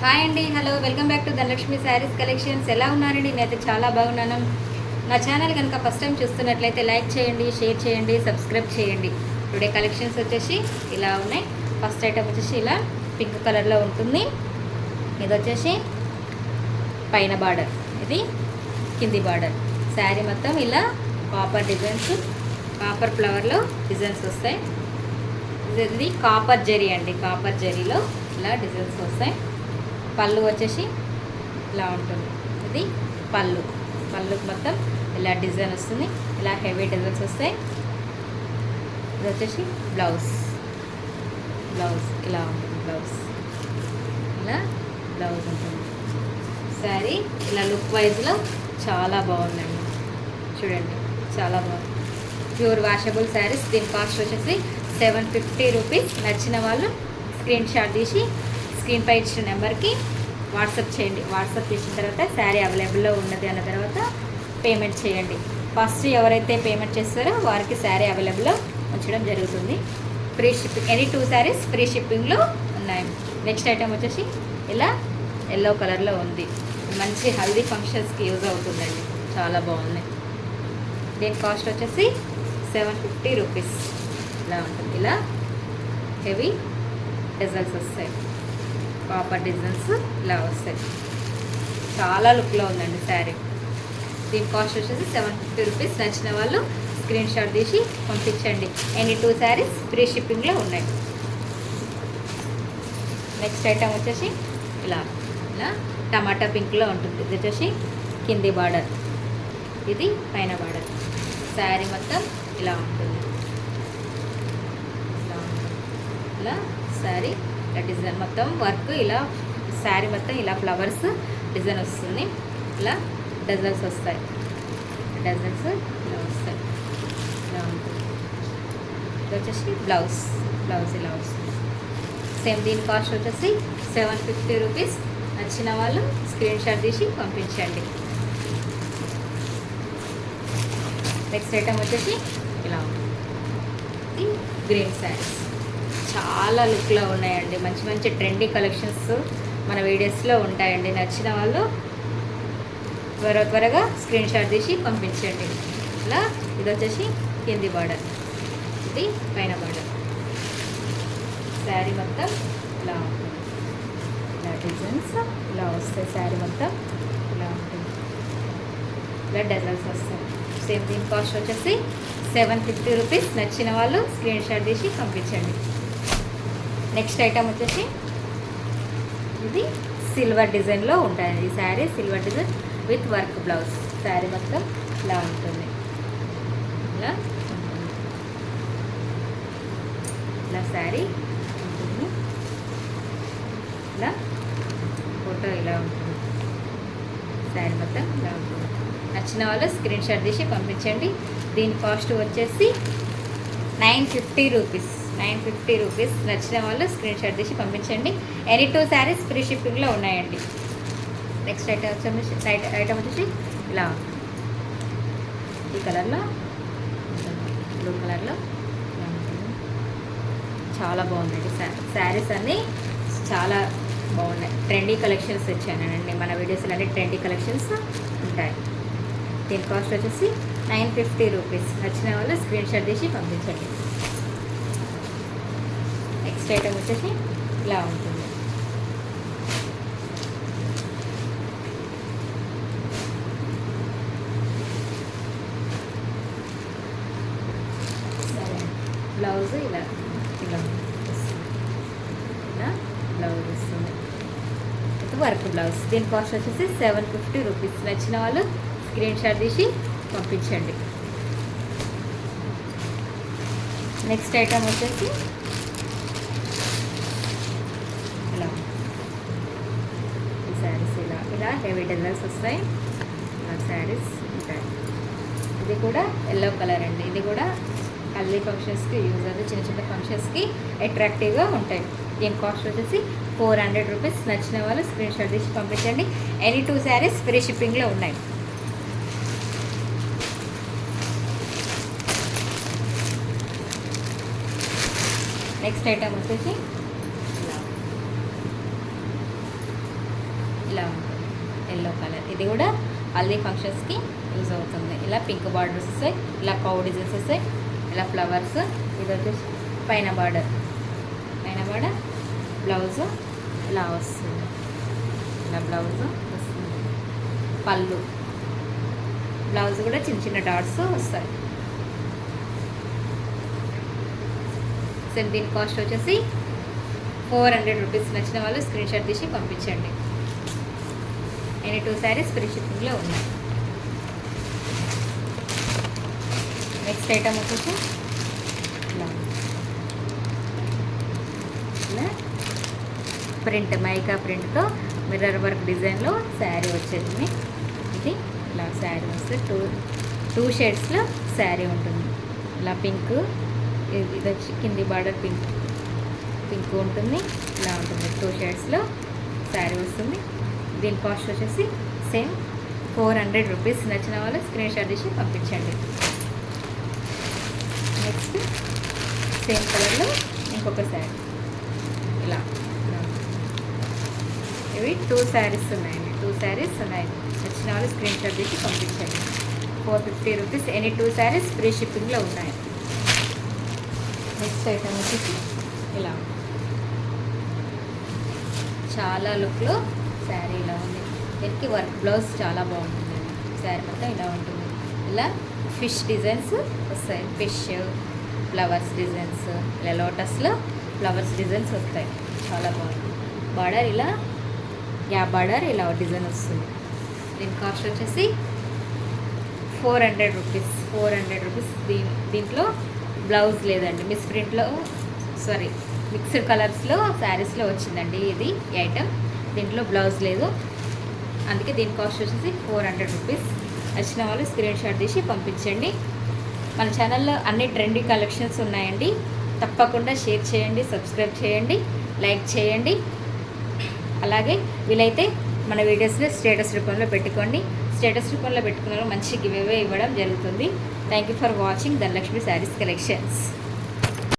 Hi అండి, hello, welcome back to Dhanalakshmi saris collections. ఎలా ఉన్నారండి? నేనైతే చాలా బాగున్నాను. నా ఛానల్ కనుక ఫస్ట్ టైం చూస్తున్నట్లయితే లైక్ చేయండి, షేర్ చేయండి, సబ్స్క్రైబ్ చేయండి. టుడే కలెక్షన్స్ వచ్చేసి ఇలా ఉన్నాయి. ఫస్ట్ ఐటమ్ వచ్చేసి ఇలా పింక్ కలర్లో ఉంటుంది. ఇది వచ్చేసి పైన బార్డర్, ఇది కింది బార్డర్. శారీ మొత్తం ఇలా కాపర్ డిజైన్స్, కాపర్ ఫ్లవర్లో డిజైన్స్ వస్తాయి. ఇది కాపర్ జరీ అండి, కాపర్ జరీలో ఇలా డిజైన్స్ వస్తాయి. పళ్ళు వచ్చేసి ఇలా ఉంటుంది. ఇది పళ్ళుకి మొత్తం ఇలా డిజైన్ వస్తుంది. ఇలా హెవీ డిజైన్స్ వస్తాయి. ఇది వచ్చేసి బ్లౌజ్ ఇలా ఉంటుంది. ఇలా బ్లౌజ్ ఉంటుంది. శారీ ఇలా లుక్ వైజ్లో చాలా బాగుందండి. చూడండి, చాలా బాగుంది. Pure washable saris. దీని కాస్ట్ వచ్చేసి 750 రూపీస్. నచ్చిన వాళ్ళు స్క్రీన్ షాట్ తీసి స్క్రీన్ పై ఇచ్చిన నెంబర్కి వాట్సాప్ చేయండి. వాట్సాప్ చేసిన తర్వాత శారీ అవైలబుల్లో ఉన్నది అన్న తర్వాత పేమెంట్ చేయండి. ఫస్ట్ ఎవరైతే పేమెంట్ చేస్తారో వారికి శారీ అవైలబుల్లో ఉంచడం జరుగుతుంది. Free shipping, any 2 saris free షిప్పింగ్లో ఉన్నాయి. నెక్స్ట్ ఐటమ్ వచ్చేసి ఇలా ఎల్లో కలర్లో ఉంది. మంచి హల్దీ ఫంక్షన్స్కి యూజ్ అవుతుందండి. చాలా బాగుంది. దీని కాస్ట్ వచ్చేసి 750 రూపీస్. ఇలా ఉంటుంది. ఇలా హెవీ డిజైన్స్ వస్తాయి, కాపర్ డిజైన్స్ ఇలా వస్తాయి. చాలా లుక్లో ఉందండి శారీ. దీని కాస్ట్ వచ్చేసి 750 రూపీస్. నచ్చిన వాళ్ళు స్క్రీన్ షాట్ తీసి పంపించండి. ఎనీ 2 శారీస్ ఫ్రీ షిప్పింగ్లో ఉన్నాయి. నెక్స్ట్ ఐటమ్ వచ్చేసి ఇలా టమాటా పింక్లో ఉంటుంది. ఇది వచ్చేసి కింది బార్డర్, ఇది పైన బార్డర్. శారీ మొత్తం ఇలా ఉంటుంది. ఇలా శారీ ఇలా డిజైన్ మొత్తం వర్క్, ఇలా శారీ మొత్తం ఇలా ఫ్లవర్స్ డిజైన్ వస్తుంది. ఇలా డిజైన్స్ వస్తాయి. డిజైన్స్ ఇలా వస్తాయి. ఇలా ఉంటుంది. ఇది వచ్చేసి బ్లౌజ్ ఇలా వస్తుంది. సేమ్ దీని కాస్ట్ వచ్చేసి 750 రూపీస్. నచ్చిన వాళ్ళు స్క్రీన్ షాట్ తీసి పంపించండి. నెక్స్ట్ ఐటమ్ వచ్చేసి ఇలా ఉంటుంది. గ్రీన్ శారీస్ చాలా లుక్లో ఉన్నాయండి. మంచి మంచి ట్రెండీ కలెక్షన్స్ మన వీడియోస్లో ఉంటాయండి. నచ్చిన వాళ్ళు త్వరగా స్క్రీన్ షాట్ తీసి పంపించండి. ఇలా ఇది వచ్చేసి కింది బార్డర్, ఇది పైన బార్డర్. శారీ మొత్తం ఇలా ఉంటుంది. ఇలా డిజైన్స్ ఇలా వస్తాయి. శారీ మొత్తం ఇలా ఉంటుంది. ఇలా డిజైన్స్ వస్తాయి. సేమ్ దీని కాస్ట్ వచ్చేసి 750 రూపీస్. నచ్చిన వాళ్ళు స్క్రీన్ షాట్ తీసి పంపించండి. నెక్స్ట్ ఐటమ్ వచ్చేసి ఇది సిల్వర్ డిజైన్లో ఉంటుంది. ఈ sari silver design with work blouse. Sari మొత్తం ఇలా ఉంటుంది. ఇలా శారీ ఉంటుంది. ఇలా ఫోటో ఇలా ఉంటుంది. శారీ మొత్తం ఇలా ఉంటుంది. నచ్చిన వాళ్ళు స్క్రీన్ షాట్ తీసి పంపించండి. దీని కాస్ట్ వచ్చేసి 950 రూపీస్. 950 రూపీస్. నచ్చిన వాళ్ళు స్క్రీన్ షాట్ తీసి పంపించండి. ఎనీ 2 శారీస్ ఫ్రీ షిప్పింగ్లో ఉన్నాయండి. నెక్స్ట్ ఐటమ్ వచ్చేసి ఇలా ఈ కలర్లో, బ్లూ కలర్లో చాలా బాగుందండి. శారీస్ అన్నీ చాలా బాగున్నాయి. ట్రెండీ కలెక్షన్స్ వచ్చానండి. మన వీడియోస్లో అన్ని ట్రెండీ కలెక్షన్స్ ఉంటాయి. దీని కాస్ట్ వచ్చేసి 950 రూపీస్. నచ్చిన వాళ్ళు స్క్రీన్ షాట్ తీసి పంపించండి. నెక్స్ట్ ఐటమ్ వచ్చేసి ఇలా ఉంటుంది. బ్లౌజ్ ఇలా వస్తుంది. ఇలా బ్లౌజ్ వస్తుంది. ఇది వర్క్ బ్లౌజ్. దీని కాస్ట్ వచ్చేసి 750 రూపీస్. నచ్చిన వాళ్ళు స్క్రీన్ షాట్ తీసి పంపించండి. నెక్స్ట్ ఐటమ్ వచ్చేసి ఇలా ఈ శారీస్ ఇలా హెవీ డిజైన్స్ వస్తాయి. ఇలా శారీస్ ఉంటాయి. ఇది కూడా ఎల్లో కలర్ అండి. ఇది కూడా హల్దీ ఫంక్షన్స్కి యూజ్ అవుతుంది. చిన్న చిన్న ఫంక్షన్స్కి అట్రాక్టివ్గా ఉంటాయి. దీని కాస్ట్ వచ్చేసి 400 రూపీస్. నచ్చిన వాళ్ళు స్క్రీన్ షాట్ తీసి పంపించండి. ఎనీ 2 శారీస్ ఫ్రీ షిప్పింగ్లో ఉన్నాయి. నెక్స్ట్ ఐటమ్ వచ్చేసి ఇలా ఉంటుంది ఎల్లో కలర్. ఇది కూడా హల్దీ ఫంక్షన్స్కి యూజ్ అవుతుంది. ఇలా పింక్ బార్డర్స్ వస్తాయి, ఇలా కౌ డిజైన్స్ వస్తాయి, ఇలా ఫ్లవర్స్. ఇది వచ్చేసి పైన బార్డర్ బ్లౌజు ఇలా వస్తుంది. ఇలా బ్లౌజు వస్తుంది. పళ్ళు బ్లౌజ్ కూడా చిన్న చిన్న డాట్స్ వస్తాయి. సో దీని కాస్ట్ వచ్చేసి 400 రూపీస్. నచ్చిన వాళ్ళు స్క్రీన్ షాట్ తీసి పంపించండి. ఎనీ 2 శారీస్ ఫ్రీ షిప్పింగ్లో ఉన్నాయి. నెక్స్ట్ ఐటమ్ వచ్చేసి ఇలా ప్రింట్, మైకా ప్రింట్తో మిర్రర్ వర్క్ డిజైన్లో శారీ వచ్చేది. ఇది ఇలా శారీ వస్తే టూ షేడ్స్లో శారీ ఉంటుంది. ఇలా పింక్, ఇది వచ్చి కింది బార్డర్ పింక్ ఉంటుంది. ఇలా ఉంటుంది. 2 షేడ్స్లో శారీ వస్తుంది. దీని కాస్ట్ వచ్చేసి సేమ్ 400 రూపీస్. నచ్చిన వాళ్ళు స్క్రీన్ షాట్ తీసి పంపించండి. నెక్స్ట్ సేమ్ కలర్లో ఇంకొక శారీ. ఇలా ఇవి 2 శారీస్ ఉన్నాయండి. 2 శారీస్ ఉన్నాయి. నచ్చిన వాళ్ళు స్క్రీన్ షాట్ తీసి పంపించండి. 450 రూపీస్. ఎనీ 2 శారీస్ ఫ్రీ షిప్పింగ్లో ఉన్నాయి. నెక్స్ట్ ఐటమ్ వచ్చేసి ఇలా చాలా లుక్లో శారీ ఇలా ఉంది. దీనికి వర్క్ బ్లౌజ్ చాలా బాగుంటుంది. శారీ మొత్తం ఇలా ఉంటుంది. ఇలా ఫిష్ డిజైన్స్ వస్తాయి. ఫిష్ ఫ్లవర్స్ డిజైన్స్, ఇలా లోటస్లో ఫ్లవర్స్ డిజైన్స్ వస్తాయి. చాలా బాగుంది. బార్డర్ ఇలా గ్యాప్ బార్డర్ ఇలా డిజైన్ వస్తుంది. దీని కాస్ట్ వచ్చేసి 400 రూపీస్. 400 రూపీస్. దీంట్లో బ్లౌజ్ లేదండి. మిక్స్డ్ కలర్స్లో శారీస్లో వచ్చిందండి ఇది ఈ ఐటమ్. దీంట్లో బ్లౌజ్ లేదు, అందుకే దీని కాస్ట్ వచ్చేసి 400 రూపీస్. నచ్చిన వాళ్ళు స్క్రీన్ షాట్ తీసి పంపించండి. మన ఛానల్లో అన్ని ట్రెండీ కలెక్షన్స్ ఉన్నాయండి. తప్పకుండా షేర్ చేయండి, సబ్స్క్రైబ్ చేయండి, లైక్ చేయండి. అలాగే వీలైతే మన వీడియోస్ని స్టేటస్ రూపంలో పెట్టుకోండి. స్టేటస్ రూపంలో పెట్టుకున్న మంచి గివ్ అవే ఇవ్వడం జరుగుతుంది. Thank you for watching Dhanalakshmi saris collections.